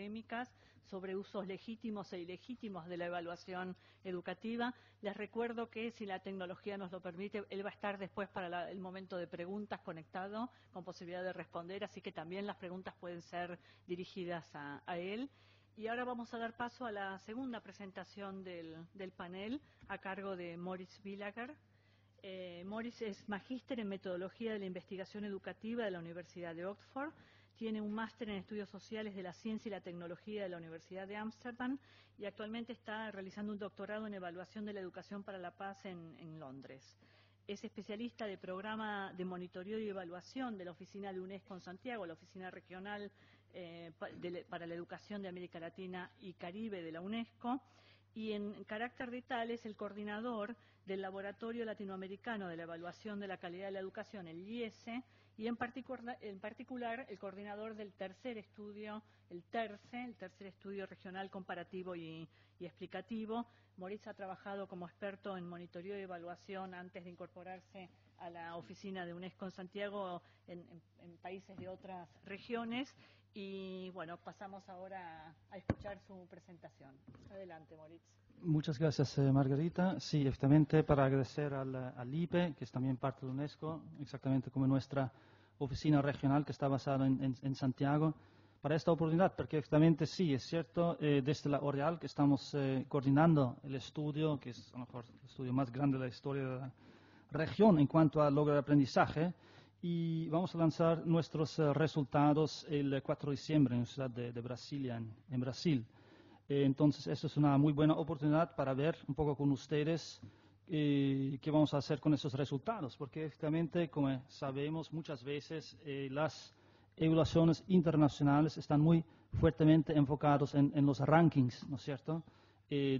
polémicas sobre usos legítimos e ilegítimos de la evaluación educativa. Les recuerdo que, si la tecnología nos lo permite, él va a estar después para el momento de preguntas conectado, con posibilidad de responder, así que también las preguntas pueden ser dirigidas a él. Y ahora vamos a dar paso a la segunda presentación del panel, a cargo de Moritz Villager. Moritz es magíster en Metodología de la Investigación Educativa de la Universidad de Oxford. Tiene un máster en Estudios Sociales de la Ciencia y la Tecnología de la Universidad de Ámsterdam y actualmente está realizando un doctorado en Evaluación de la Educación para la Paz en Londres. Es especialista de programa de monitoreo y evaluación de la Oficina de UNESCO en Santiago, la Oficina Regional para la Educación de América Latina y Caribe de la UNESCO. Y en carácter de tal es el coordinador del Laboratorio Latinoamericano de la Evaluación de la Calidad de la Educación, el LIESE, y en particular el coordinador del tercer estudio, el tercer estudio regional comparativo y explicativo. Moritz ha trabajado como experto en monitoreo y evaluación antes de incorporarse a la oficina de UNESCO en Santiago en países de otras regiones. Y bueno, pasamos ahora a escuchar su presentación. Adelante, Moritz. Muchas gracias, Margarita. Sí, efectivamente, para agradecer al IPE, que es también parte de UNESCO, exactamente como nuestra oficina regional que está basada en Santiago, para esta oportunidad, porque efectivamente sí, es cierto, desde la OREAL que estamos coordinando el estudio, que es a lo mejor el estudio más grande de la historia de la región en cuanto a logro de aprendizaje, y vamos a lanzar nuestros resultados el 4 de diciembre en la ciudad de Brasilia, en Brasil. Entonces, esto es una muy buena oportunidad para ver un poco con ustedes qué vamos a hacer con esos resultados, porque efectivamente, como sabemos, muchas veces las evaluaciones internacionales están muy fuertemente enfocados en los rankings, ¿no es cierto?,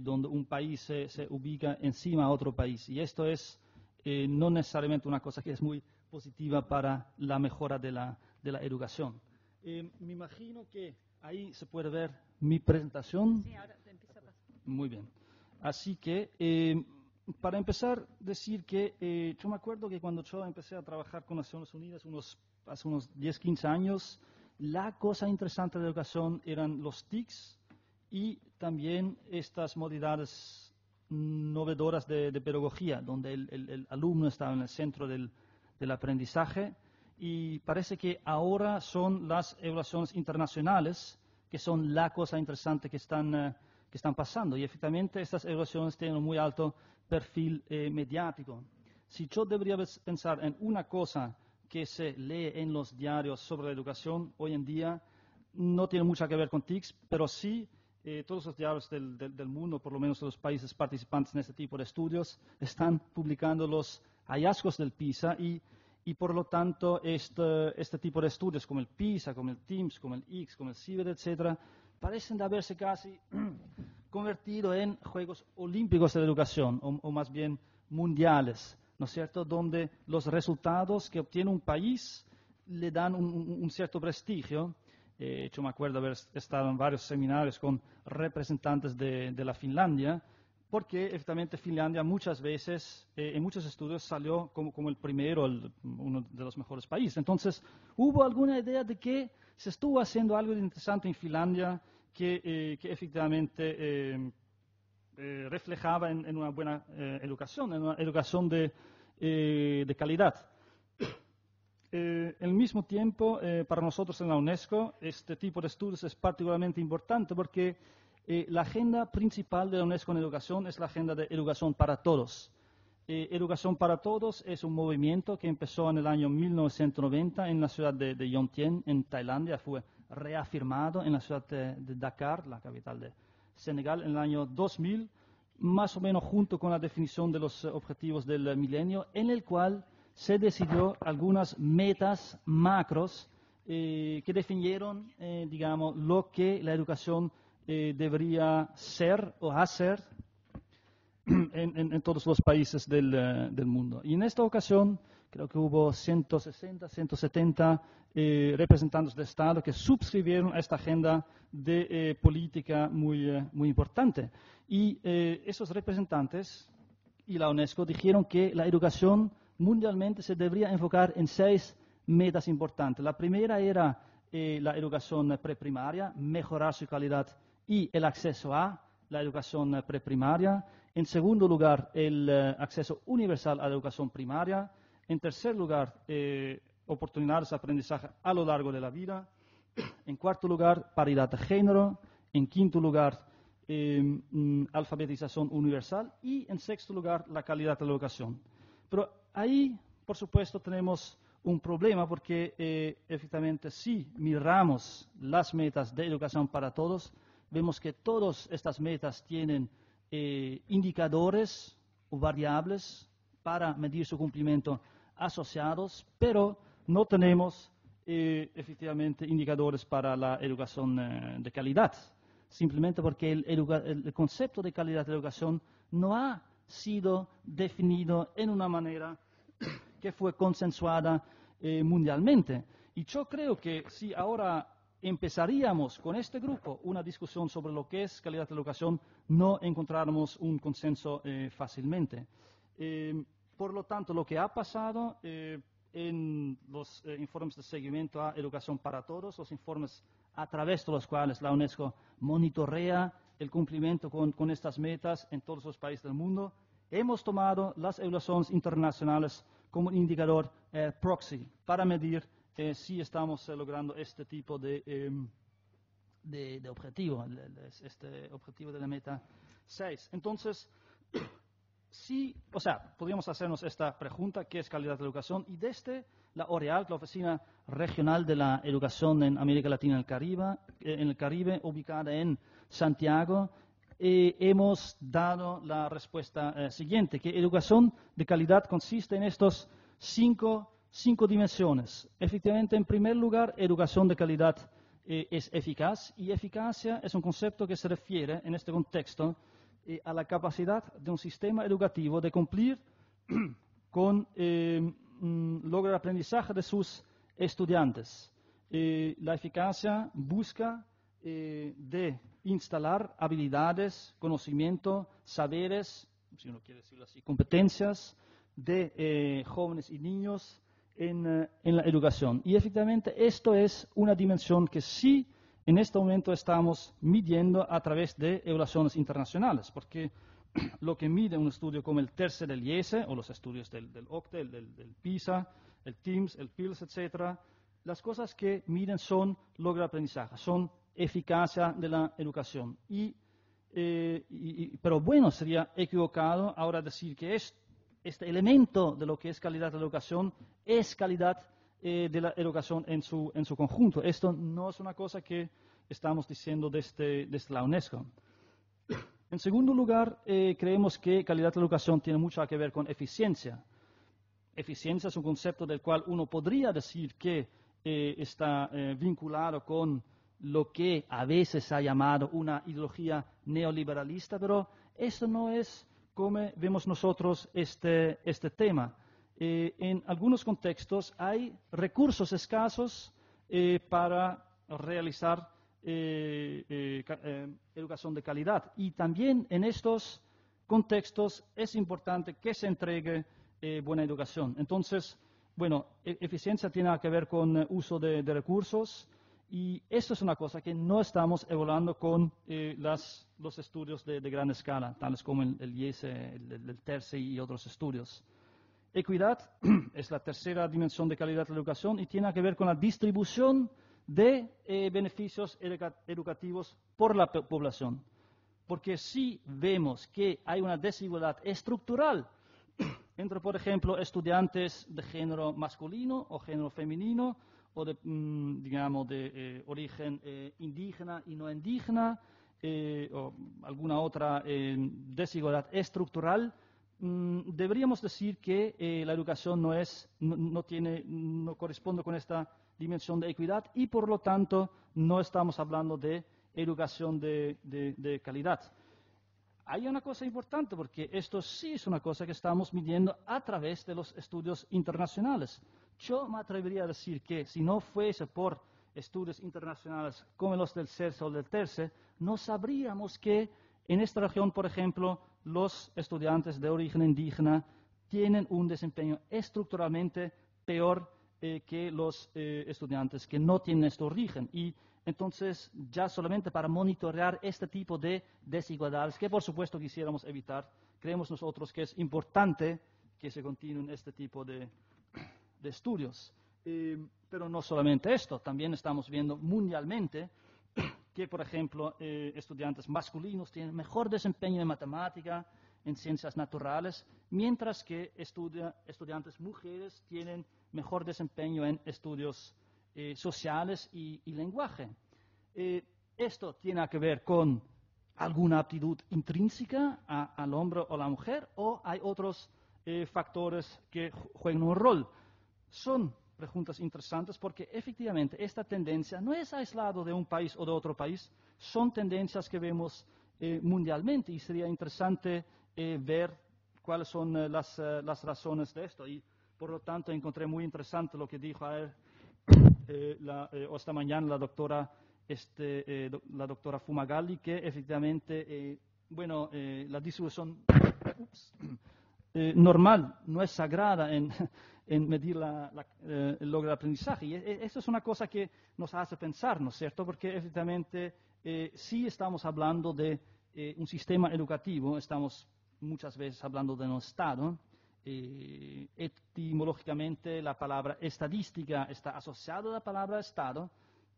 donde un país se ubica encima a otro país. Y esto es no necesariamente una cosa que es muy positiva para la mejora de la educación. Me imagino que ahí se puede ver mi presentación. Sí, ahora te empieza a pasar. Muy bien. Así que, para empezar, decir que yo me acuerdo que cuando yo empecé a trabajar con Naciones Unidas hace unos 10, 15 años, la cosa interesante de la educación eran los TICs y también estas modalidades novedoras de pedagogía, donde el alumno estaba en el centro del aprendizaje, y parece que ahora son las evaluaciones internacionales que son la cosa interesante que están pasando, y efectivamente estas evaluaciones tienen un muy alto perfil mediático. Si yo debería pensar en una cosa que se lee en los diarios sobre la educación hoy en día, no tiene mucho que ver con TICs, pero sí todos los diarios del mundo, por lo menos los países participantes en este tipo de estudios, están publicando los hallazgos del PISA y por lo tanto este tipo de estudios como el PISA, como el TIMSS, como el ICS, como el CIBED, etcétera, parecen de haberse casi convertido en Juegos Olímpicos de la Educación, o más bien mundiales, ¿no es cierto?, donde los resultados que obtiene un país le dan un cierto prestigio. Yo me acuerdo haber estado en varios seminarios con representantes de la Finlandia, porque efectivamente Finlandia muchas veces, en muchos estudios, salió como el primero, uno de los mejores países. Entonces, ¿hubo alguna idea de que se estuvo haciendo algo interesante en Finlandia que efectivamente reflejaba en una buena educación, en una educación de calidad? Al mismo tiempo, para nosotros en la UNESCO, este tipo de estudios es particularmente importante porque la agenda principal de la UNESCO en educación es la agenda de educación para todos. Educación para todos es un movimiento que empezó en el año 1990 en la ciudad de Vientiane, en Tailandia. Fue reafirmado en la ciudad de Dakar, la capital de Senegal, en el año 2000, más o menos junto con la definición de los objetivos del milenio, en el cual se decidió algunas metas macros que definieron, digamos, lo que la educación debería ser o hacer en todos los países del mundo. Y en esta ocasión creo que hubo 160, 170 representantes de Estado que suscribieron a esta agenda de política muy importante. Y esos representantes y la UNESCO dijeron que la educación mundialmente se debería enfocar en 6 metas importantes. La primera era la educación preprimaria, mejorar su calidad y el acceso a la educación preprimaria. En segundo lugar, el acceso universal a la educación primaria. En tercer lugar, oportunidades de aprendizaje a lo largo de la vida. En cuarto lugar, paridad de género. En quinto lugar, alfabetización universal. Y en sexto lugar, la calidad de la educación. Pero ahí, por supuesto, tenemos un problema porque efectivamente si miramos las metas de educación para todos, vemos que todas estas metas tienen indicadores o variables para medir su cumplimiento asociados, pero no tenemos efectivamente indicadores para la educación de calidad, simplemente porque el concepto de calidad de educación no ha sido definido en una manera que fue consensuada mundialmente. Y yo creo que si ahora empezaríamos con este grupo una discusión sobre lo que es calidad de educación, no encontráramos un consenso fácilmente. Por lo tanto, lo que ha pasado en los informes de seguimiento a educación para todos, los informes a través de los cuales la UNESCO monitorea el cumplimiento con estas metas en todos los países del mundo, hemos tomado las evaluaciones internacionales como un indicador proxy para medir si estamos logrando este tipo de objetivo, este objetivo de la meta 6. Entonces, sí, o sea, podríamos hacernos esta pregunta, ¿qué es calidad de educación? Y desde la OREAL, la Oficina Regional de la Educación en América Latina y en el Caribe, ubicada en Santiago, hemos dado la respuesta siguiente, que educación de calidad consiste en estos cinco dimensiones. Efectivamente, en primer lugar, educación de calidad es eficaz, y eficacia es un concepto que se refiere en este contexto a la capacidad de un sistema educativo de cumplir con logro de aprendizaje de sus estudiantes. La eficacia busca de instalar habilidades, conocimiento, saberes, si uno quiere decirlo así, competencias de jóvenes y niños en la educación. Y efectivamente esto es una dimensión que sí en este momento estamos midiendo a través de evaluaciones internacionales, porque lo que mide un estudio como el TERCE del IESE, o los estudios del OCDE, del PISA, el TIMSS, el PILS, etc., las cosas que miden son logro de aprendizaje, son eficacia de la educación. Pero bueno, sería equivocado ahora decir que este elemento de lo que es calidad de la educación es calidad de la educación en su conjunto. Esto no es una cosa que estamos diciendo desde la UNESCO. En segundo lugar, creemos que calidad de la educación tiene mucho que ver con eficiencia. Eficiencia es un concepto del cual uno podría decir que está vinculado con lo que a veces se ha llamado una ideología neoliberalista, pero eso no es como vemos nosotros este tema. En algunos contextos hay recursos escasos para realizar educación de calidad, y también en estos contextos es importante que se entregue buena educación. Entonces, bueno, eficiencia tiene que ver con uso de recursos, y esto es una cosa que no estamos evaluando con los estudios de gran escala, tales como el IESE, el TERCE y otros estudios. Equidad es la tercera dimensión de calidad de la educación y tiene que ver con la distribución de beneficios educativos por la población. Porque si vemos que hay una desigualdad estructural entre, por ejemplo, estudiantes de género masculino o género femenino, o digamos, de origen indígena y no indígena, o alguna otra desigualdad estructural, deberíamos decir que la educación no corresponde con esta dimensión de equidad, y por lo tanto no estamos hablando de educación de calidad. Hay una cosa importante, porque esto sí es una cosa que estamos midiendo a través de los estudios internacionales. Yo me atrevería a decir que si no fuese por estudios internacionales como los del CERCE o del TERCE, no sabríamos que en esta región, por ejemplo, los estudiantes de origen indígena tienen un desempeño estructuralmente peor que los estudiantes que no tienen este origen. Y entonces, ya solamente para monitorear este tipo de desigualdades, que por supuesto quisiéramos evitar, creemos nosotros que es importante que se continúen este tipo de estudios. Pero no solamente esto, también estamos viendo mundialmente que, por ejemplo, estudiantes masculinos tienen mejor desempeño en matemática, en ciencias naturales, mientras que estudiantes mujeres tienen mejor desempeño en estudios sociales y lenguaje. Esto tiene que ver con alguna aptitud intrínseca al hombre o la mujer, o hay otros factores que juegan un rol. Son preguntas interesantes porque efectivamente esta tendencia no es aislada de un país o de otro país, son tendencias que vemos mundialmente y sería interesante ver cuáles son las razones de esto. Y por lo tanto encontré muy interesante lo que dijo esta mañana la doctora Fumagalli, que efectivamente, la distribución normal no es sagrada en medir el logro de aprendizaje. Y eso es una cosa que nos hace pensar, ¿no es cierto? Porque efectivamente sí estamos hablando de un sistema educativo, estamos muchas veces hablando de un Estado. Etimológicamente la palabra estadística está asociada a la palabra Estado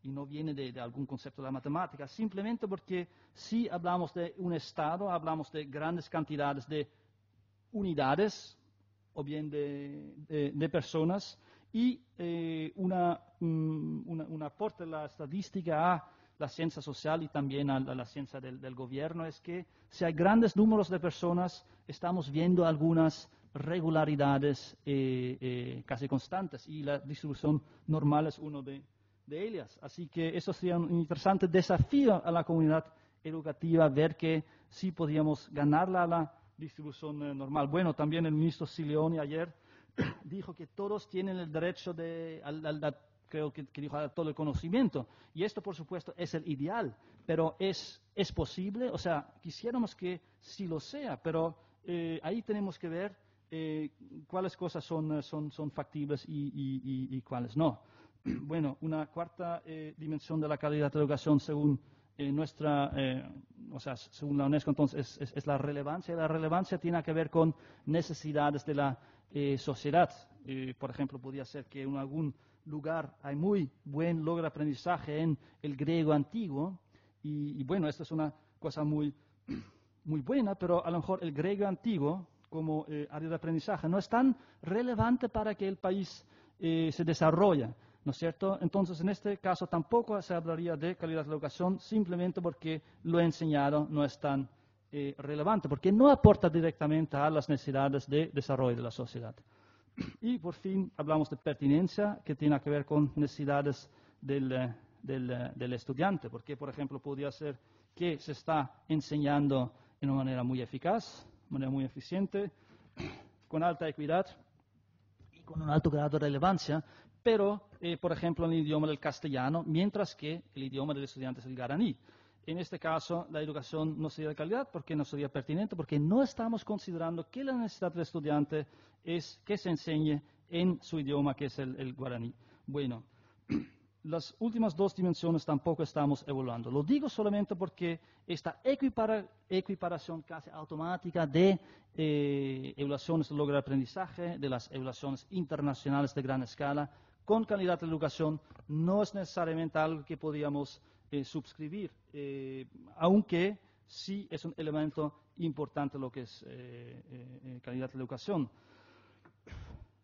y no viene de algún concepto de la matemática, simplemente porque si hablamos de un Estado, hablamos de grandes cantidades de unidades o bien de personas y un aporte de la estadística a la ciencia social y también a la ciencia del gobierno es que si hay grandes números de personas estamos viendo algunas regularidades casi constantes y la distribución normal es uno de ellas. Así que eso sería un interesante desafío a la comunidad educativa, ver que sí podíamos ganarla a la distribución normal. Bueno, también el ministro Silioni ayer dijo que todos tienen el derecho creo que dijo a todo el conocimiento. Y esto, por supuesto, es el ideal, pero ¿es posible? O sea, quisiéramos que sí lo sea, pero ahí tenemos que ver cuáles cosas son factibles y cuáles no. Bueno, una cuarta dimensión de la calidad de la educación según según la UNESCO, entonces, es la relevancia. La relevancia tiene que ver con necesidades de la sociedad. Por ejemplo, podría ser que en algún lugar hay muy buen logro de aprendizaje en el griego antiguo, y bueno, esto es una cosa muy buena, pero a lo mejor el griego antiguo como área de aprendizaje no es tan relevante para que el país se desarrolle, ¿no es cierto? Entonces, en este caso tampoco se hablaría de calidad de la educación simplemente porque lo enseñado no es tan relevante, porque no aporta directamente a las necesidades de desarrollo de la sociedad. Y por fin hablamos de pertinencia, que tiene que ver con necesidades del estudiante, porque por ejemplo podría ser que se está enseñando de una manera muy eficaz, de manera muy eficiente, con alta equidad y con un alto grado de relevancia, pero por ejemplo en el idioma del castellano, mientras que el idioma del estudiante es el guaraní. En este caso, la educación no sería de calidad porque no sería pertinente, porque no estamos considerando que la necesidad del estudiante es que se enseñe en su idioma, que es el guaraní. Bueno, las últimas dos dimensiones tampoco estamos evaluando. Lo digo solamente porque esta equiparación casi automática de evaluaciones de logro de aprendizaje, de las evaluaciones internacionales de gran escala, con calidad de educación, no es necesariamente algo que podíamos suscribir, aunque sí es un elemento importante lo que es calidad de la educación.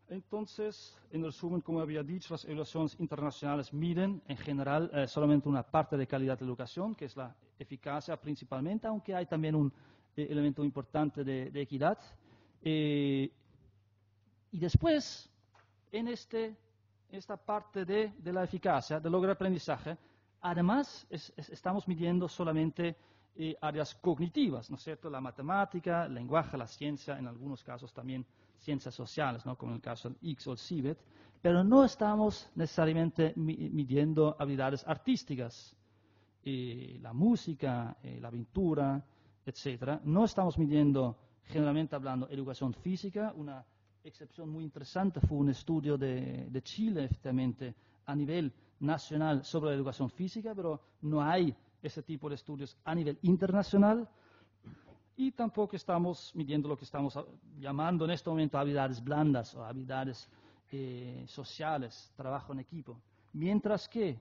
Entonces, en resumen, como había dicho, las evaluaciones internacionales miden en general solamente una parte de calidad de la educación, que es la eficacia principalmente, aunque hay también un elemento importante de equidad. Y después, en esta parte de la eficacia, del logro de aprendizaje, además estamos midiendo solamente áreas cognitivas, ¿no es cierto? La matemática, el lenguaje, la ciencia, en algunos casos también ciencias sociales, ¿no? Como en el caso del IX o el CIVET, pero no estamos necesariamente midiendo habilidades artísticas, la música, la pintura, etc. No estamos midiendo, generalmente hablando, educación física, una excepción muy interesante fue un estudio de Chile, efectivamente, a nivel nacional sobre la educación física, pero no hay ese tipo de estudios a nivel internacional. Y tampoco estamos midiendo lo que estamos llamando en este momento habilidades blandas o habilidades sociales, trabajo en equipo. Mientras que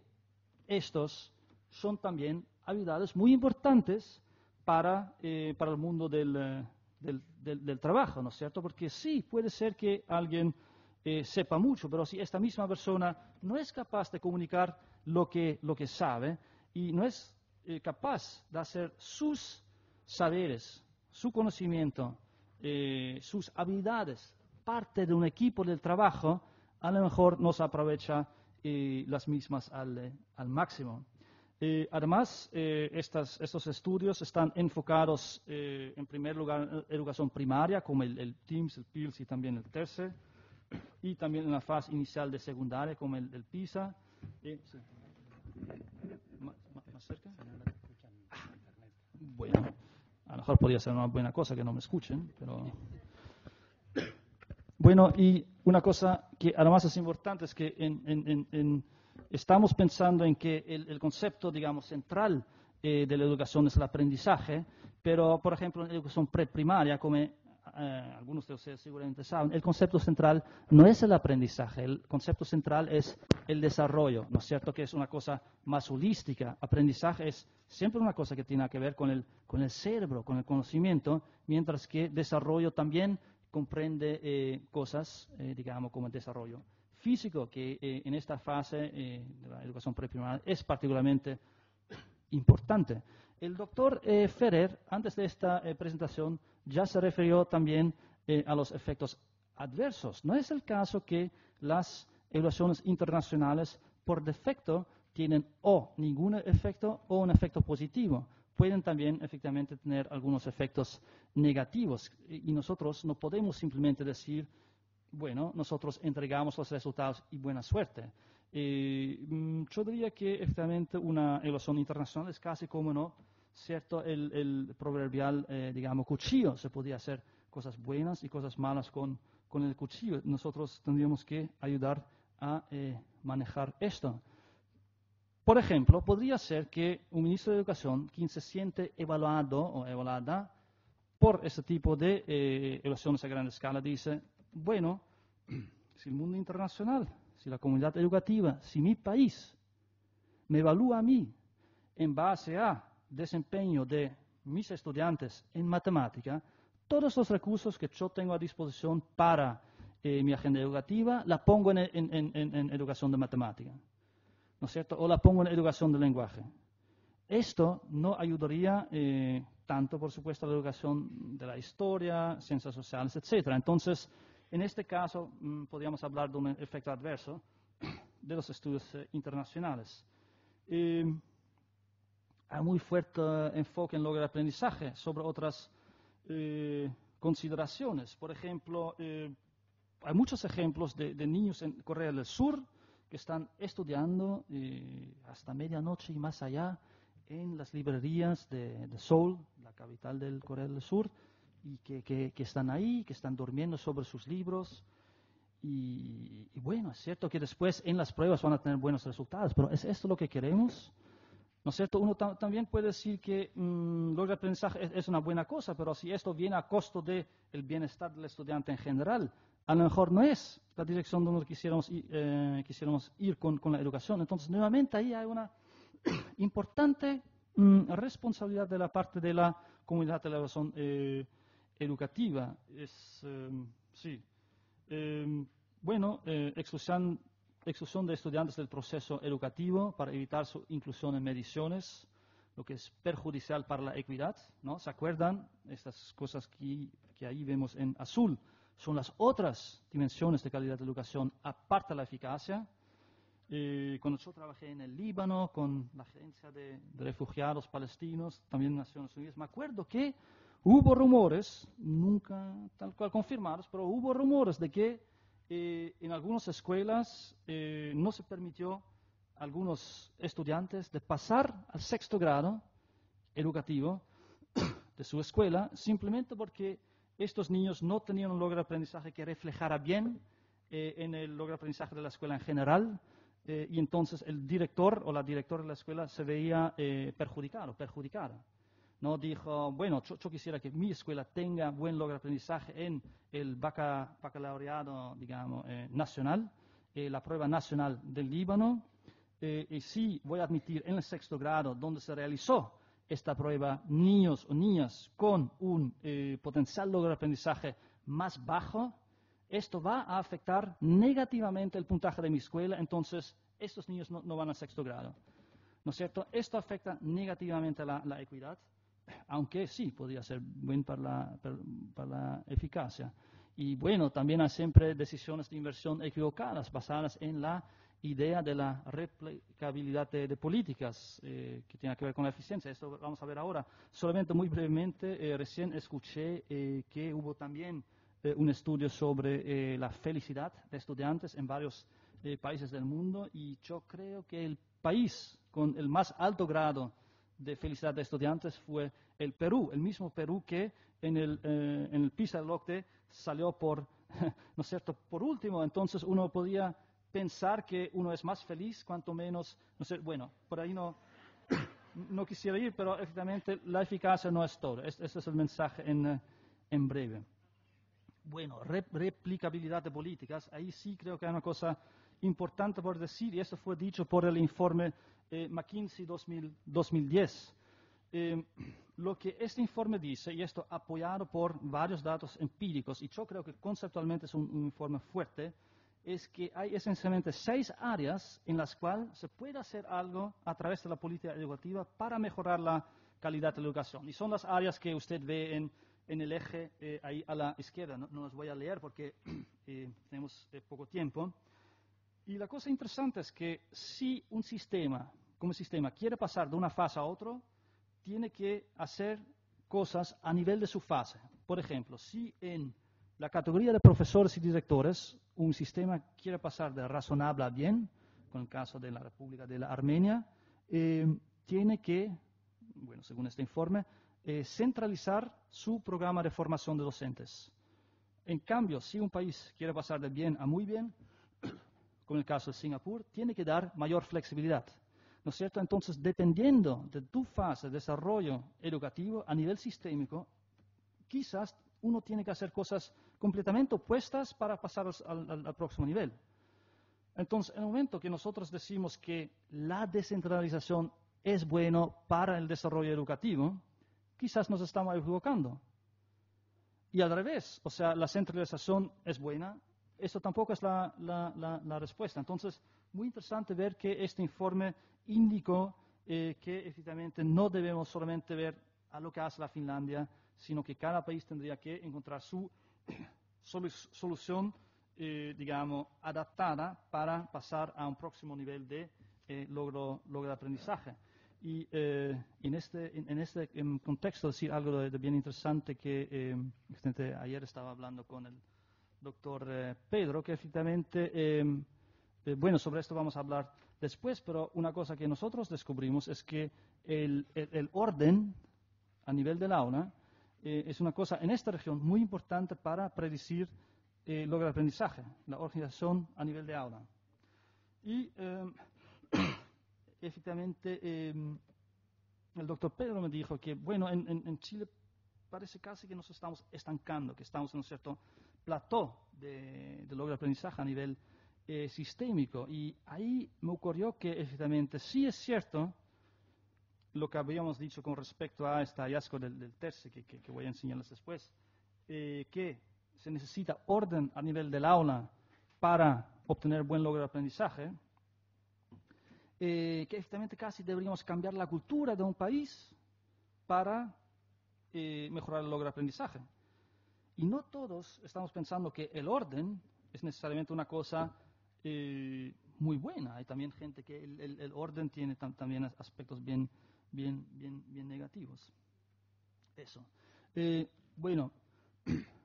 estos son también habilidades muy importantes para el mundo del trabajo, ¿no es cierto? Porque sí, puede ser que alguien sepa mucho, pero si esta misma persona no es capaz de comunicar lo que sabe y no es capaz de hacer sus saberes, su conocimiento, sus habilidades, parte de un equipo del trabajo, a lo mejor no se aprovecha las mismas al máximo. Además, estos estudios están enfocados en primer lugar en educación primaria, como el TIMSS, el PILS y también el TERCE, y también en la fase inicial de secundaria, como el PISA. Sí. ¿Más cerca? Bueno, a lo mejor podría ser una buena cosa que no me escuchen, pero... Bueno, y una cosa que además es importante es que estamos pensando en que el concepto, digamos, central de la educación es el aprendizaje, pero, por ejemplo, en la educación preprimaria, como algunos de ustedes seguramente saben, el concepto central no es el aprendizaje, el concepto central es el desarrollo, ¿no es cierto?, que es una cosa más holística. Aprendizaje es siempre una cosa que tiene que ver con el cerebro, con el conocimiento, mientras que desarrollo también comprende cosas, digamos, como el desarrollo físico, que en esta fase de la educación preprimaria es particularmente importante. El doctor Ferrer, antes de esta presentación, ya se refirió también a los efectos adversos. No es el caso que las evaluaciones internacionales por defecto tienen o ningún efecto o un efecto positivo. Pueden también efectivamente tener algunos efectos negativos y nosotros no podemos simplemente decir, bueno, nosotros entregamos los resultados y buena suerte. Yo diría que efectivamente una evaluación internacional es casi como, ¿no?, cierto, el proverbial, digamos, cuchillo. Se podía hacer cosas buenas y cosas malas con el cuchillo. Nosotros tendríamos que ayudar a manejar esto. Por ejemplo, podría ser que un ministro de Educación, quien se siente evaluado o evaluada por este tipo de evaluaciones a gran escala, dice, bueno, si el mundo internacional, si la comunidad educativa, si mi país me evalúa a mí en base a desempeño de mis estudiantes en matemática, todos los recursos que yo tengo a disposición para mi agenda educativa la pongo en educación de matemática, ¿no es cierto? O la pongo en educación de lenguaje. Esto no ayudaría tanto, por supuesto, a la educación de la historia, ciencias sociales, etc. Entonces, en este caso, podríamos hablar de un efecto adverso de los estudios internacionales. Hay muy fuerte enfoque en logro de aprendizaje sobre otras consideraciones. Por ejemplo, hay muchos ejemplos de niños en Corea del Sur que están estudiando hasta medianoche y más allá en las librerías de Seúl, la capital del Corea del Sur, y que están ahí, que están durmiendo sobre sus libros. Y bueno, es cierto que después en las pruebas van a tener buenos resultados, pero ¿es esto lo que queremos? ¿No es cierto? Uno también puede decir que logro de aprendizaje es una buena cosa, pero si esto viene a costo del bienestar del estudiante en general, a lo mejor no es la dirección donde quisiéramos ir con la educación. Entonces, nuevamente, ahí hay una importante responsabilidad de la parte de la comunidad de la educación educativa. Bueno, exclusión de estudiantes del proceso educativo para evitar su inclusión en mediciones, lo que es perjudicial para la equidad, ¿no? ¿Se acuerdan? Estas cosas que ahí vemos en azul son las otras dimensiones de calidad de educación, aparte de la eficacia. Cuando yo trabajé en el Líbano con la agencia de refugiados palestinos, también en Naciones Unidas, me acuerdo que hubo rumores, nunca tal cual confirmados, pero hubo rumores de que en algunas escuelas no se permitió a algunos estudiantes de pasar al 6º grado educativo de su escuela, simplemente porque estos niños no tenían un logro de aprendizaje que reflejara bien en el logro de aprendizaje de la escuela en general, y entonces el director o la directora de la escuela se veía perjudicada. No dijo, bueno, yo quisiera que mi escuela tenga buen logro de aprendizaje en el baccalaureado, digamos, nacional, la prueba nacional del Líbano, y sí voy a admitir en el 6º grado, donde se realizó esta prueba, niños o niñas con un potencial logro de aprendizaje más bajo, esto va a afectar negativamente el puntaje de mi escuela, entonces estos niños no van al 6º grado. ¿No es cierto? Esto afecta negativamente la equidad, aunque sí podría ser bueno para la eficacia. Y bueno, también hay siempre decisiones de inversión equivocadas, basadas en la idea de la replicabilidad de políticas que tiene que ver con la eficiencia. Esto vamos a ver ahora. Solamente muy brevemente, recién escuché que hubo también un estudio sobre la felicidad de estudiantes en varios países del mundo, y yo creo que el país con el más alto grado de felicidad de estudiantes fue el Perú, el mismo Perú que en el PISA-LOCDE salió por, ¿no es cierto?, por último. Entonces uno podía pensar que uno es más feliz cuanto menos, no sé, bueno, por ahí no quisiera ir, pero efectivamente la eficacia no es todo. Este es el mensaje en breve. Bueno, replicabilidad de políticas, ahí sí creo que hay una cosa importante por decir, y esto fue dicho por el informe McKinsey 2010. Lo que este informe dice, y esto apoyado por varios datos empíricos, y yo creo que conceptualmente es un informe fuerte, es que hay esencialmente 6 áreas en las cuales se puede hacer algo a través de la política educativa para mejorar la calidad de la educación. Y son las áreas que usted ve en el eje ahí a la izquierda. No las voy a leer porque tenemos poco tiempo. Y la cosa interesante es que si un sistema, como sistema, quiere pasar de una fase a otra, tiene que hacer cosas a nivel de su fase. Por ejemplo, si en la categoría de profesores y directores un sistema quiere pasar de razonable a bien, con el caso de la República de la Armenia, tiene que, bueno, según este informe, centralizar su programa de formación de docentes. En cambio, si un país quiere pasar de bien a muy bien, como el caso de Singapur, tiene que dar mayor flexibilidad, ¿no es cierto? Entonces, dependiendo de tu fase de desarrollo educativo a nivel sistémico, quizás uno tiene que hacer cosas completamente opuestas para pasar al próximo nivel. Entonces, en el momento que nosotros decimos que la descentralización es bueno para el desarrollo educativo, quizás nos estamos equivocando. Y al revés, o sea, la centralización es buena, eso tampoco es la respuesta. Entonces, muy interesante ver que este informe indicó que efectivamente no debemos solamente ver a lo que hace la Finlandia, sino que cada país tendría que encontrar su solución, digamos, adaptada para pasar a un próximo nivel de logro de aprendizaje. Y en este contexto decir algo de bien interesante que ayer estaba hablando con el doctor Pedro, que efectivamente, bueno, sobre esto vamos a hablar después, pero una cosa que nosotros descubrimos es que el orden a nivel del aula es una cosa en esta región muy importante para predecir logro de aprendizaje, la organización a nivel de aula. Y efectivamente el doctor Pedro me dijo que, bueno, en Chile parece casi que nos estamos estancando, que estamos en un cierto plató de logro de aprendizaje a nivel sistémico. Y ahí me ocurrió que efectivamente sí es cierto lo que habíamos dicho con respecto a este hallazgo del TERCE, que voy a enseñarles después, que se necesita orden a nivel del aula para obtener buen logro de aprendizaje, que efectivamente casi deberíamos cambiar la cultura de un país para mejorar el logro de aprendizaje. Y no todos estamos pensando que el orden es necesariamente una cosa muy buena. Hay también gente que el orden tiene también aspectos bien negativos. Eso. Bueno,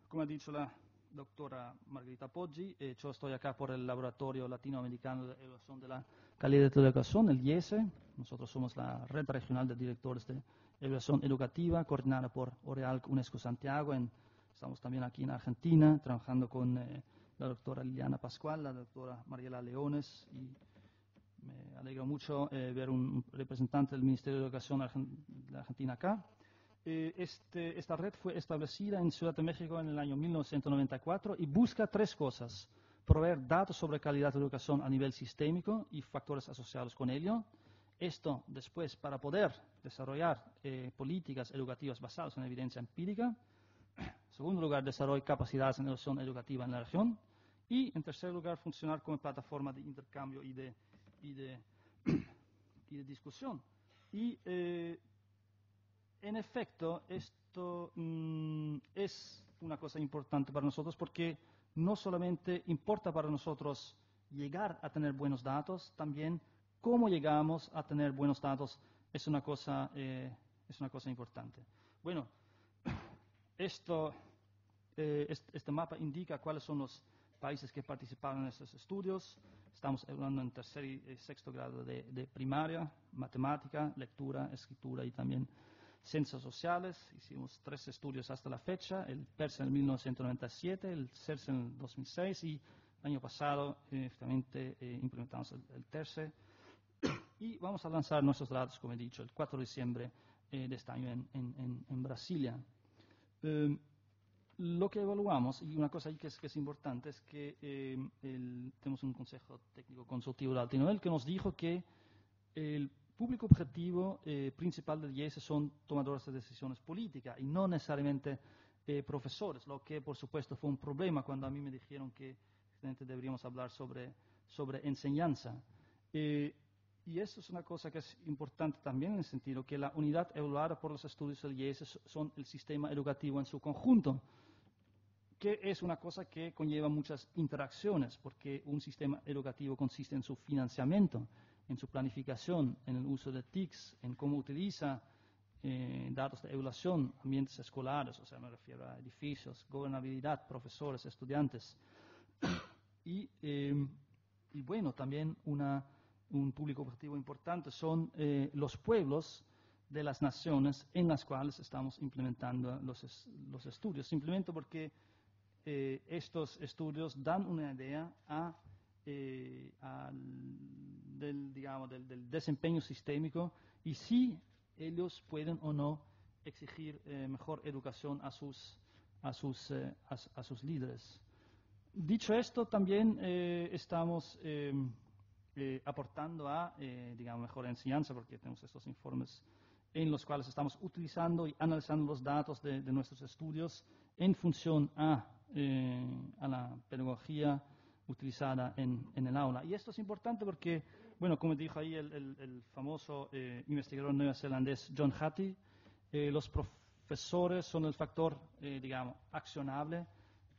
como ha dicho la doctora Margherita Poggi, yo estoy acá por el Laboratorio Latinoamericano de Evaluación de la Calidad de la Educación, el IESE. Nosotros somos la red regional de directores de evaluación educativa, coordinada por OREALC UNESCO Santiago en Estamos también aquí en Argentina, trabajando con la doctora Liliana Pascual, la doctora Mariela Leones, y me alegra mucho ver un representante del Ministerio de Educación de Argentina acá. Esta red fue establecida en Ciudad de México en el año 1994 y busca tres cosas: proveer datos sobre calidad de educación a nivel sistémico y factores asociados con ello. Esto después para poder desarrollar políticas educativas basadas en evidencia empírica. En segundo lugar, desarrollar capacidades en educación educativa en la región. Y en tercer lugar, funcionar como plataforma de intercambio y de discusión. Y en efecto, esto es una cosa importante para nosotros porque no solamente importa para nosotros llegar a tener buenos datos, también cómo llegamos a tener buenos datos es una cosa importante. Bueno, este mapa indica cuáles son los países que participaron en estos estudios. Estamos hablando en tercer y sexto grado de primaria, matemática, lectura, escritura y también ciencias sociales. Hicimos 3 estudios hasta la fecha: el PERS en 1997, el CERS en el 2006 y el año pasado finalmente implementamos el TERCE. Y vamos a lanzar nuestros datos, como he dicho, el 4 de diciembre de este año en Brasilia. Lo que evaluamos, y una cosa ahí que es importante, es que tenemos un consejo técnico consultivo de alto nivel que nos dijo que el público objetivo principal del IES son tomadores de decisiones políticas y no necesariamente profesores, lo que por supuesto fue un problema cuando a mí me dijeron que deberíamos hablar sobre enseñanza. Y eso es una cosa que es importante también en el sentido que la unidad evaluada por los estudios del IES son el sistema educativo en su conjunto, que es una cosa que conlleva muchas interacciones, porque un sistema educativo consiste en su financiamiento, en su planificación, en el uso de TICs, en cómo utiliza datos de evaluación, ambientes escolares, o sea, me refiero a edificios, gobernabilidad, profesores, estudiantes. Y bueno, también un público objetivo importante son los pueblos de las naciones en las cuales estamos implementando los estudios, simplemente porque estos estudios dan una idea del desempeño sistémico y si ellos pueden o no exigir mejor educación a sus líderes. Dicho esto, también estamos aportando a mejor enseñanza, porque tenemos estos informes en los cuales estamos utilizando y analizando los datos de nuestros estudios en función a la pedagogía utilizada en el aula. Y esto es importante porque, bueno, como dijo ahí el famoso investigador neozelandés John Hattie, los profesores son el factor, accionable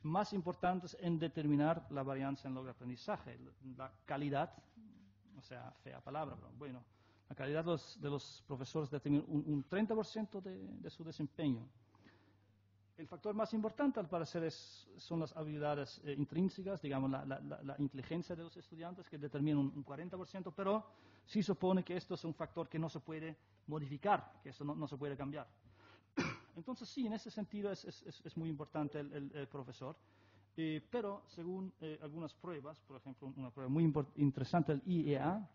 más importante en determinar la varianza en logro aprendizaje, la calidad, o sea, fea palabra, pero bueno, la calidad de los profesores determina un 30% de su desempeño. El factor más importante, al parecer, son las habilidades intrínsecas, la inteligencia de los estudiantes, que determinan un 40%, pero sí supone que esto es un factor que no se puede modificar, que esto no se puede cambiar. Entonces, sí, en ese sentido es muy importante el profesor, pero según algunas pruebas, por ejemplo, una prueba muy interesante, el IEA,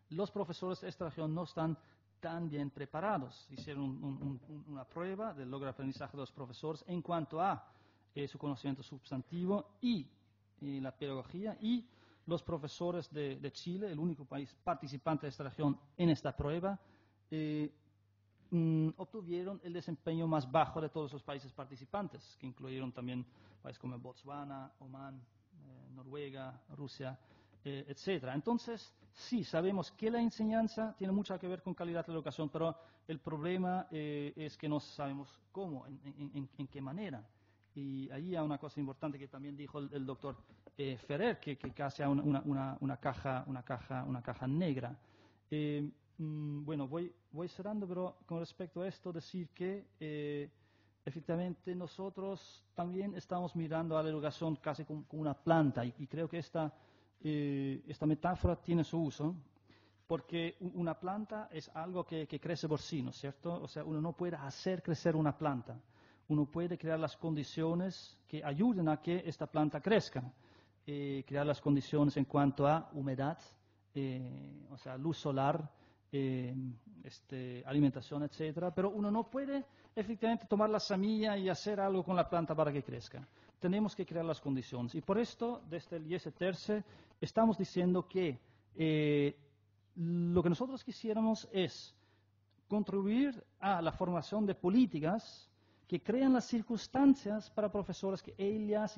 los profesores de esta región no están tan bien preparados. Hicieron una prueba del logro de aprendizaje de los profesores en cuanto a su conocimiento sustantivo y la pedagogía, y los profesores de Chile, el único país participante de esta región en esta prueba, obtuvieron el desempeño más bajo de todos los países participantes, que incluyeron también países como Botswana, Omán, Noruega, Rusia, etcétera. Entonces, sí, sabemos que la enseñanza tiene mucho que ver con calidad de la educación, pero el problema es que no sabemos cómo, en qué manera. Y ahí hay una cosa importante que también dijo el doctor Ferrer, que casi hay una caja negra. Bueno, voy cerrando, pero con respecto a esto, decir que efectivamente nosotros también estamos mirando a la educación casi como una planta, y creo que esta metáfora tiene su uso, porque una planta es algo que crece por sí, ¿no es cierto? O sea, uno no puede hacer crecer una planta. uno puede crear las condiciones que ayuden a que esta planta crezca. Crear las condiciones en cuanto a humedad, o sea, luz solar, alimentación, etcétera, pero uno no puede efectivamente tomar la semilla y hacer algo con la planta para que crezca. Tenemos que crear las condiciones. Y por esto, desde el IES Terce, estamos diciendo que lo que nosotros quisiéramos es contribuir a la formación de políticas que crean las circunstancias para profesores que ellas,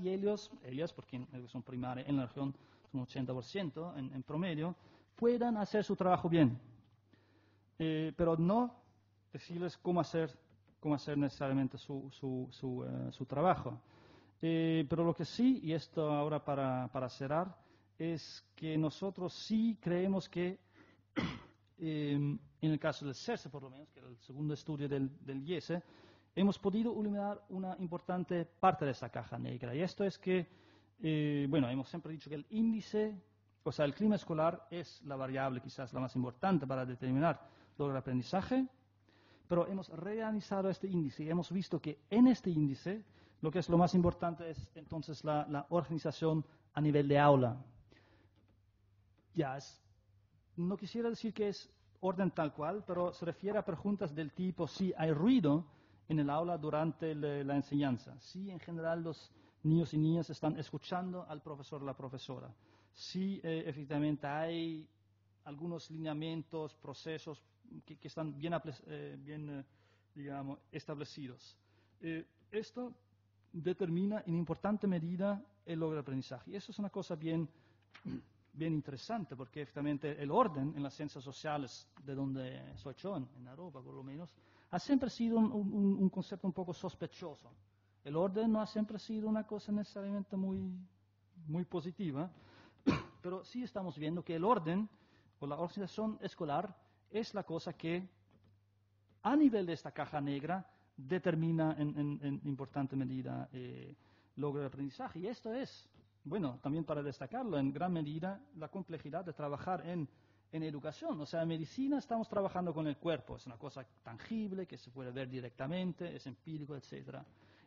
porque en educación primaria en la región son un 80% en promedio, puedan hacer su trabajo bien. Pero no decirles cómo hacer necesariamente su trabajo. Pero lo que sí, y esto ahora para cerrar, es que nosotros sí creemos que en el caso del CERCE, por lo menos, que era el segundo estudio del IESE, hemos podido iluminar una importante parte de esa caja negra. Y esto es que, hemos siempre dicho que el índice, o sea, el clima escolar es la variable quizás la más importante para determinar logro de aprendizaje, pero hemos reanalizado este índice y hemos visto que en este índice lo que es lo más importante es entonces la organización a nivel de aula. No quisiera decir que es orden tal cual, pero se refiere a preguntas del tipo si hay ruido en el aula durante la enseñanza, si en general los niños y niñas están escuchando al profesor o la profesora, si efectivamente hay algunos lineamientos, procesos que están bien establecidos. Esto determina en importante medida el logro de aprendizaje. Y eso es una cosa bien interesante, porque efectivamente el orden en las ciencias sociales, de donde soy yo, en Europa por lo menos, ha siempre sido un concepto un poco sospechoso. El orden no ha siempre sido una cosa necesariamente muy positiva, pero sí estamos viendo que el orden o la organización escolar es la cosa que a nivel de esta caja negra determina en importante medida logro de aprendizaje. Y esto es, también para destacarlo, en gran medida la complejidad de trabajar en educación. O sea, en medicina estamos trabajando con el cuerpo, es una cosa tangible que se puede ver directamente, es empírico, etc.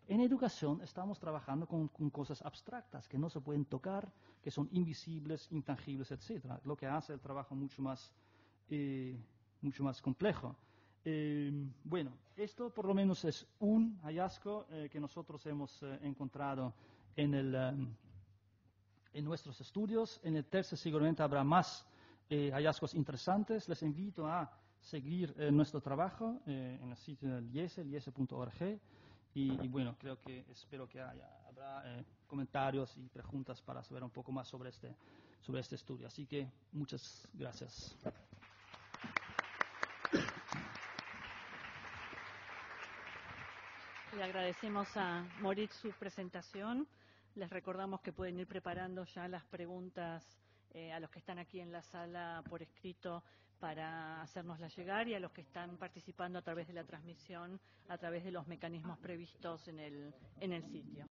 En educación estamos trabajando con cosas abstractas que no se pueden tocar, que son invisibles, intangibles, etc. Lo que hace el trabajo mucho más complejo. Esto por lo menos es un hallazgo que nosotros hemos encontrado en nuestros estudios. En el tercer seguramente habrá más hallazgos interesantes. Les invito a seguir nuestro trabajo en el sitio del IESE, liese.org. Espero que habrá comentarios y preguntas para saber un poco más sobre este estudio. Así que muchas gracias. Le agradecemos a Moritz su presentación. Les recordamos que pueden ir preparando ya las preguntas a los que están aquí en la sala por escrito para hacérnoslas llegar, y a los que están participando a través de la transmisión, a través de los mecanismos previstos en el sitio.